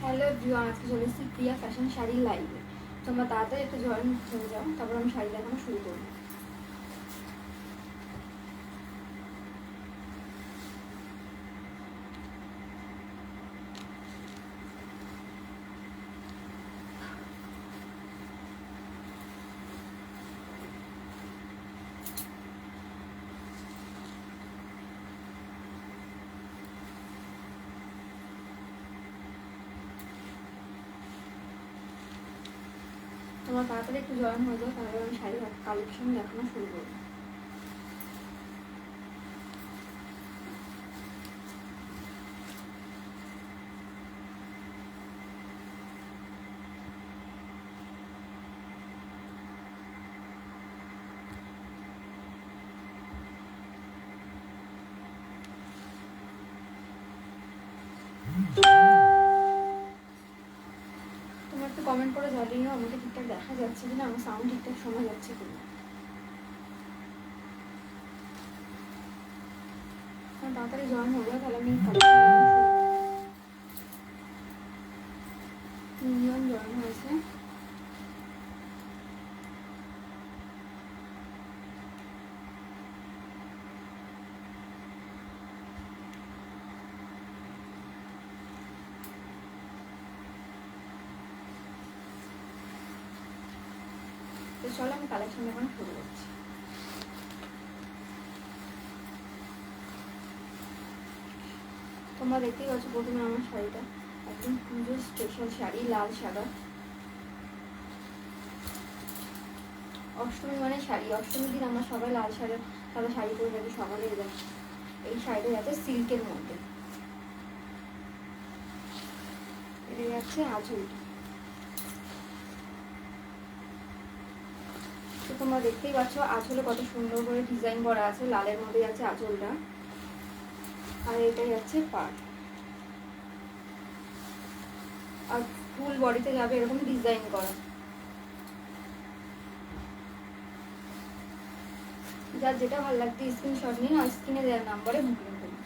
Hello everyone, আজকে চলে এসেছি প্রিয়া ফ্যাশন শাড়ি লাইভে। তোমরা তাড়াতাড়ি একটু জয়েন হয়ে যাও, তারপর আমি শাড়ি দেখানো শুরু করবো। তোমরা তাড়াতাড়ি একটু জয়েন হয়ে যাও, তারপর আমি শাড়ি কালেকশন দেখানো শুরু করবো। তোমরা একটু কমেন্ট করে জানিও আমাকে ঠিকঠাক দেখা যাচ্ছে কিনা, আমার সাউন্ড ঠিকঠাক শোনা যাচ্ছে কিনা। তাড়াতাড়ি জয়েন হয়ে যাও, তাহলে আমি তিনজন জয়েন হয়েছে। তো চলো আমি কালেকশন দেখানো শুরু করছি। তোমরা দেখতেই পাচ্ছ প্রথমে আমার শাড়িটা একদম পুজোর স্পেশাল শাড়ি, লাল সাদা। অষ্টমী মানে শাড়ি, অষ্টমীর দিন আমরা সবাই লাল সাদা শাড়ি পরে যাবে, সকালে যায়। এই শাড়িটা যাচ্ছে সিল্কের মধ্যে। এটা যাচ্ছে আঁচলটা। তো তোমরা দেখতেই পাচ্ছ আঁচলে কত সুন্দর করে ডিজাইন করা আছে, লালের মধ্যে যাচ্ছে আঁচলটা। আর এটা যাচ্ছে পাড়, আর ফুল বডিতে যাবে এরকম ডিজাইন করা। যার যেটা ভালো লাগছে স্ক্রিনশট নিন আর স্ক্রিনে দেওয়ার নাম্বারে বুকিং করুন।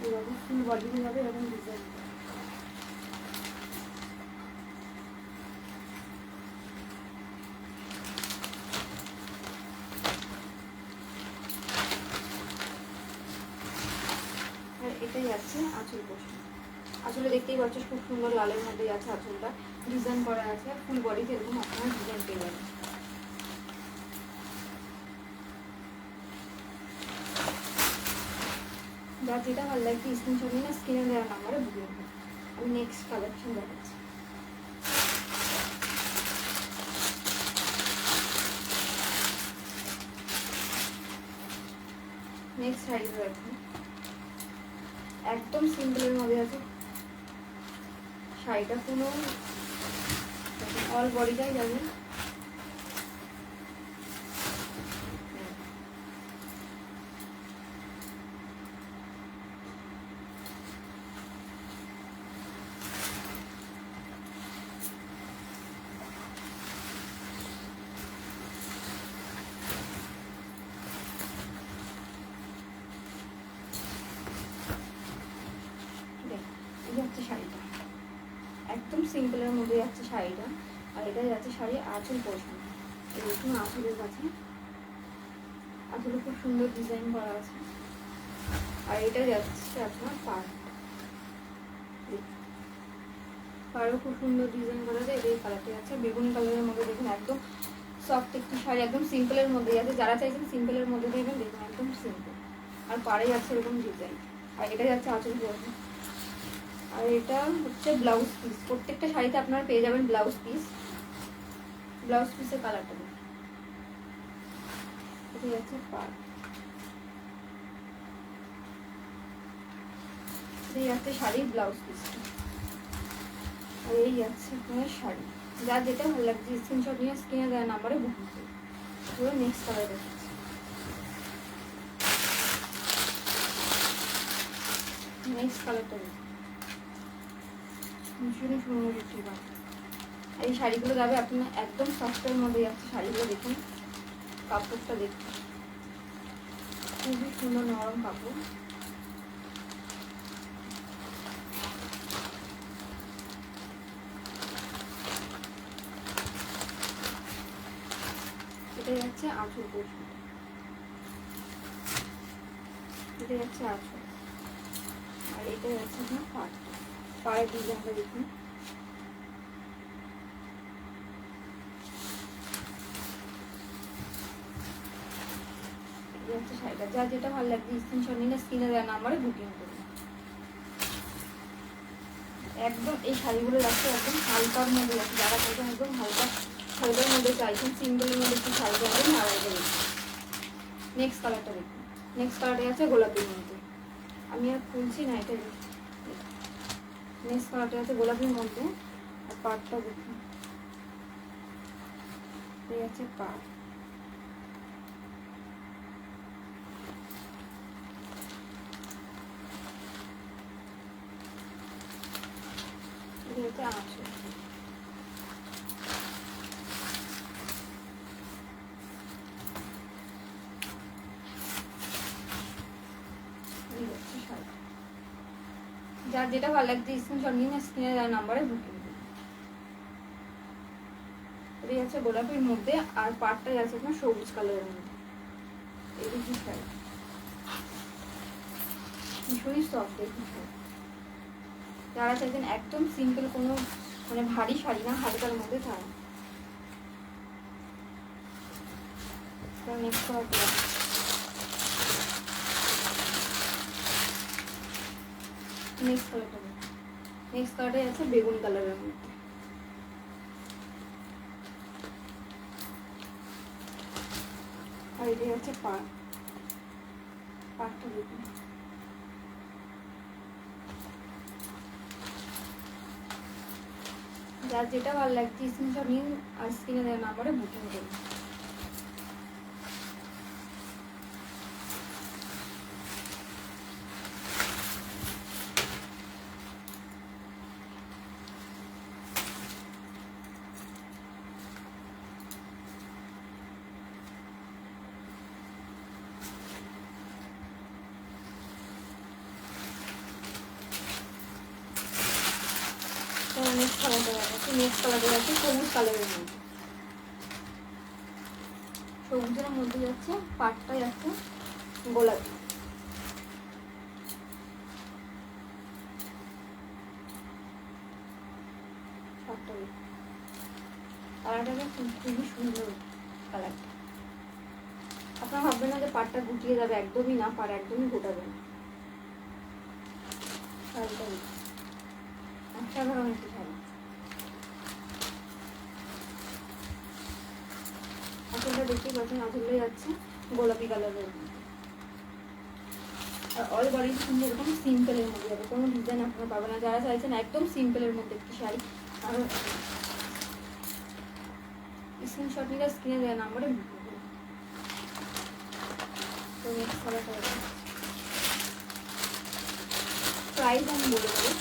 এরকম ফুল বডিতে যাবে এরকম ডিজাইন। আর এটাই যাচ্ছে আঁচল পোষণ। আঁচলে দেখতেই পাচ্ছ খুব সুন্দর লালের মধ্যে যাচ্ছে আঁচলটা, ডিজাইন করা আছে। আর ফুল বডিতে এরকম আপনারা ডিজাইন পেয়ে যাবেন। যার যেটা ভালো লাগছে স্ক্রিনশট নিয়ে স্ক্রিনে দেওয়া নাম্বারে বুকিং করুন। আমি নেক্সট কালেকশন দেখাচ্ছি। নেক্সট শাড়ি দেখুন, একদম সিম্পলের মধ্যে আছে শাড়িটা। কোনো অল বডিটাই যাবে। যাচ্ছে শাড়িটা একদম সিম্পলের মধ্যে যাচ্ছে শাড়িটা। আর এটা যাচ্ছে শাড়ি আঁচল পোর্শন। দেখুন আঁচলের কাছে আঁচলে খুব সুন্দর ডিজাইন করা আছে। আর এটা যাচ্ছে আপনার পাড়ও খুব সুন্দর ডিজাইন করা আছে। এই কালারটা যাচ্ছে বেগুনি কালারের মধ্যে। দেখুন একদম সফট একটি শাড়ি, একদম সিম্পলের মধ্যে যাচ্ছে। যারা চাইছেন সিম্পলের মধ্যে দেখবেন, দেখুন একদম সিম্পল। আর পাড়ে যাচ্ছে এরকম ডিজাইন। আর এটা যাচ্ছে আঁচল পোর্শন। আর এটা হচ্ছে ব্লাউজ পিস। প্রত্যেকটা শাড়িতে আপনারা পেয়ে যাবেন ব্লাউজ পিস। ব্লাউজ পিসের কালারটা দেখুন, এটা যাচ্ছে পাড়। এই যাচ্ছে শাড়ির ব্লাউজ পিসটা। আর এই যাচ্ছে আপনার শাড়ি। যার যেটা ভালো লাগছে স্ক্রিনশট নিয়ে স্ক্রিনে দেওয়া নাম্বারে বুকিং করুন। পুরো নেক্সট কালার দেখাচ্ছি। নেক্সট কালারটা দেখুন, ভীষণই সুন্দর একটি কালার। এই শাড়িগুলো যাবে আপনার একদম সফটের মধ্যে যাচ্ছে শাড়িগুলো। দেখুন কাপড়টা দেখুন, খুবই সুন্দর নরম কাপড়। এটা যাচ্ছে আঁচল পোর্শন, এটা যাচ্ছে আঁচল, আর এটা যাচ্ছে আপনার পাড়টা। পাড়ের ডিজাইনটা দেখুন, হচ্ছে শাড়িটা। যা যেটা ভালো লাগছে স্ক্রিনশট নিয়ে স্ক্রিনে দেওয়া নাম্বারে বুকিং করুন। একদম এই শাড়িগুলো যাচ্ছে একদম হালকার মধ্যে যাচ্ছে, যারা চাইছেন একদম হালকা হালকার মধ্যে চাইছেন, সিম্পলের মধ্যে একটু শাড়ি যাবেন আড়াইটা দেখুন। নেক্সট কালারটা দেখুন, নেক্সট কালারটা আছে গোলাপির মধ্যে, আমি আর খুলছি না, এটা নেক্সট কালারটা আছে গোলাপির মধ্যে। আর পাড়টা দেখুন, এই আছে পাড়। এটা আঁচল, যার যেটা ভালো লাগছে স্ক্রিনশট নিয়ে স্ক্রিনে দেওয়া নাম্বারে বুকিং করুন। এটাই আছে গোলাপির মধ্যে, আর পাড়টাই আছে আপনার সবুজ কালারের মধ্যে। এই দেখুন শাড়ি ভীষণই সফট, দেখুন শাড়ি। যারা চাইছেন একদম সিম্পল, কোনো মানে ভারী শাড়ি না, হালকার মধ্যে থাকে। নেক্সট কালারটা, নেক্সট কালারটা নেক্সট কালারটাই আছে বেগুন কালারের মধ্যে। আর এটাই হচ্ছে পাড়টা দেখুন, যার যেটা ভালো লাগছে স্ক্রিনশট নিন আর স্ক্রিনে দেওয়া নাম্বারে বুকিং করুন। নেক্সট কালারটা আছে, নেক্সট কালারটা আছে সবুজ কালারের মধ্যে। সবুজের মধ্যে যাচ্ছে পাটটা যাচ্ছে গোলাপি। কালারটা খুবই সুন্দর কালারটা। আপনারা ভাববেন না যে পাটটা গুটিয়ে যাবে, একদমই না, পাড় একদমই গোটাবে না। শাড়িটা অসাধারণ একটি শাড়ি। আঁচলটা দেখতেই পাচ্ছেন, আঁচলটা যাচ্ছে গোলাপি কালারের মধ্যে। আর অল বডি সুন্দর এরকম সিম্পলের মধ্যে যাবে, কোনো ডিজাইন আপনারা পাবেন না। যারা চাইছেন একদম সিম্পলের মধ্যে একটি শাড়ি, আর স্ক্রিনশট নিলে স্ক্রিনে দেওয়া নাম্বারে বুকিং করুন। তো নেক্সট কালারটা প্রাইস আমি বলে দেবো।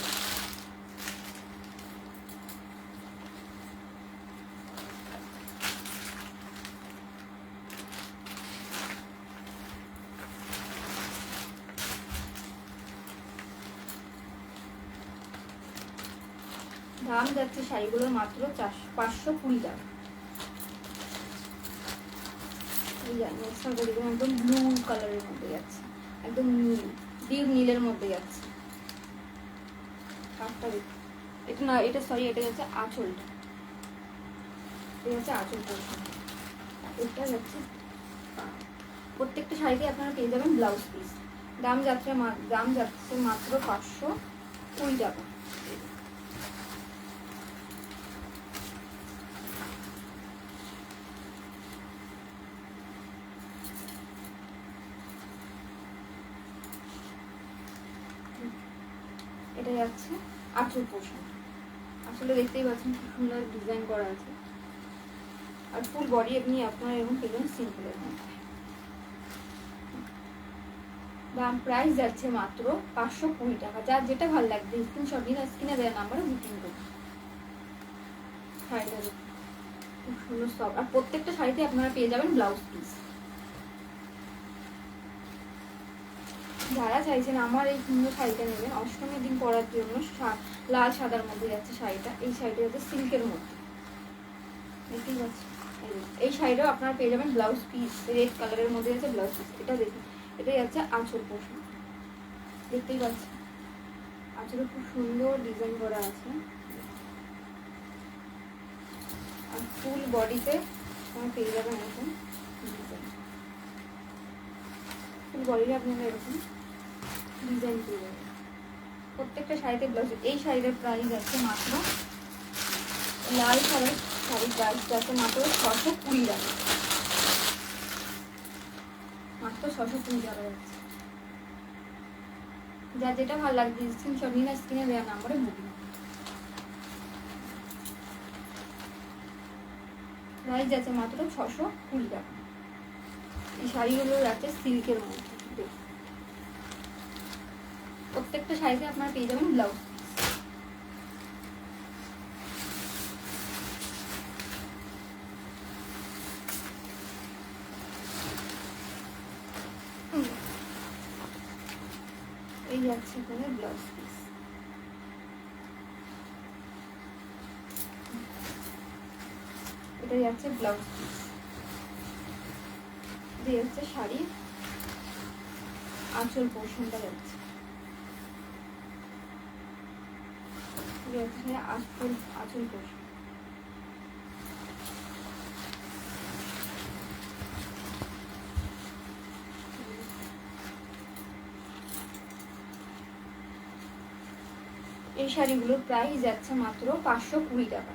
দাম যাচ্ছে শাড়িগুলোর মাত্র 520 টাকা। একদম ব্লু কালারের মধ্যে যাচ্ছে, একদম নীল, ডিপ নীলের মধ্যে যাচ্ছে। কাপটা দেখুন, এটা না, এটা সরি, এটা যাচ্ছে আঁচলটা, এটা যাচ্ছে আঁচল পোর্শন। এটা যাচ্ছে প্রত্যেকটা শাড়িতে আপনারা পেয়ে যাবেন ব্লাউজ পিস। দাম যাচ্ছে মাত্র 520 টাকা। এটা যাচ্ছে আঁচল পোর্শন। আসলে দেখতেই পাচ্ছেন কি সুন্দর ডিজাইন করা আছে, আর ফুল বডি আপনি আপনারা এরকম পেলেন সিম্পলের মধ্যে। দাম প্রাইস যাচ্ছে মাত্র 520 টাকা। যার যেটা ভালো লাগবে স্ক্রিনশট নিয়ে স্ক্রিনে দেওয়া নাম্বারে বুকিং করুন। শাড়িটা দেখুন খুব সুন্দর সফট, আর প্রত্যেকটা শাড়িতে আপনারা পেয়ে যাবেন ব্লাউজ পিস। যারা চাইছেন আমার এই সুন্দর শাড়িটা নেবেন অষ্টমীর দিন পরার জন্য, লাল সাদার মধ্যে যাচ্ছে শাড়িটা, এই শাড়িটা যাচ্ছে সিল্কের মধ্যে, দেখতেই পাচ্ছেন। এই শাড়িটাও আপনারা পেয়ে যাবেন ব্লাউজ পিস, রেড কালারের মধ্যে যাচ্ছে ব্লাউজ পিস। এটা দেখুন, এটা যাচ্ছে আঁচল পোর্শন, দেখতেই পাচ্ছেন আঁচলে খুব সুন্দর ডিজাইন করা আছে। আর ফুল বডিতে আপনারা পেয়ে যাবেন এরকম ডিজাইন, ফুল বডিতে আপনারা এরকম ডিজাইন পেয়ে যাবেন প্রত্যেকটা শাড়িতে ব্লাউজ। এই শাড়িটার প্রাইস আছে মাত্র, লাল কালার শাড়ির প্রাইস আছে মাত্র 620 টাকা, মাত্র 620 টাকা যাচ্ছে। যা যেটা ভালো লাগছে স্ক্রিনশট নিয়ে স্ক্রিনে দেওয়া নাম্বারে বুকিং। প্রাইস আছে মাত্র 620 টাকা। এই শাড়িগুলো আছে সিল্কের মধ্যে, প্রত্যেকটা শাড়িতে আপনারা পেয়ে যাবেন ব্লাউজ। এই যাচ্ছে এখানে ব্লাউজ পিস, এটা যাচ্ছে ব্লাউজ পিস, এটা যাচ্ছে শাড়ি আঁচল পোর্শনটা যাচ্ছে, এটা যাচ্ছে আঁচল পোর্শন। এই শাড়িগুলোর প্রাইস যাচ্ছে মাত্র 520 টাকা।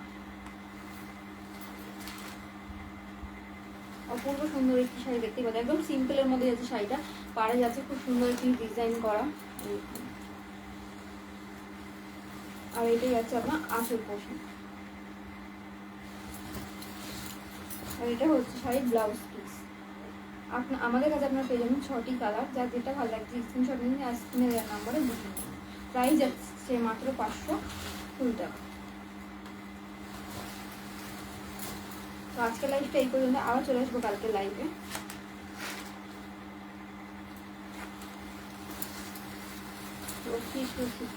অপূর্ব সুন্দর একটি শাড়ি দেখতে পাচ্ছি, একদম সিম্পলের মধ্যে যাচ্ছে শাড়িটা, পাড়ে যাচ্ছে খুব সুন্দর একটি ডিজাইন করা, আর এটাই যাচ্ছে আপনার আঁচল পোর্শন। আর এটা হচ্ছে শাড়ির ব্লাউজ পিস। আমাদের কাছে আপনারা পেয়ে যাবেন 6টি কালার, যা যেটা ভালো লাগছে স্ক্রিনশট নিয়ে আর স্ক্রিনে দেওয়ার নাম্বারে বুকিং করুন। প্রাইস যাচ্ছে মাত্র 520 টাকা। তো আজকের লাইভটা এই পর্যন্ত, আবার চলে আসবো কালকে লাইভে।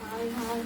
High high.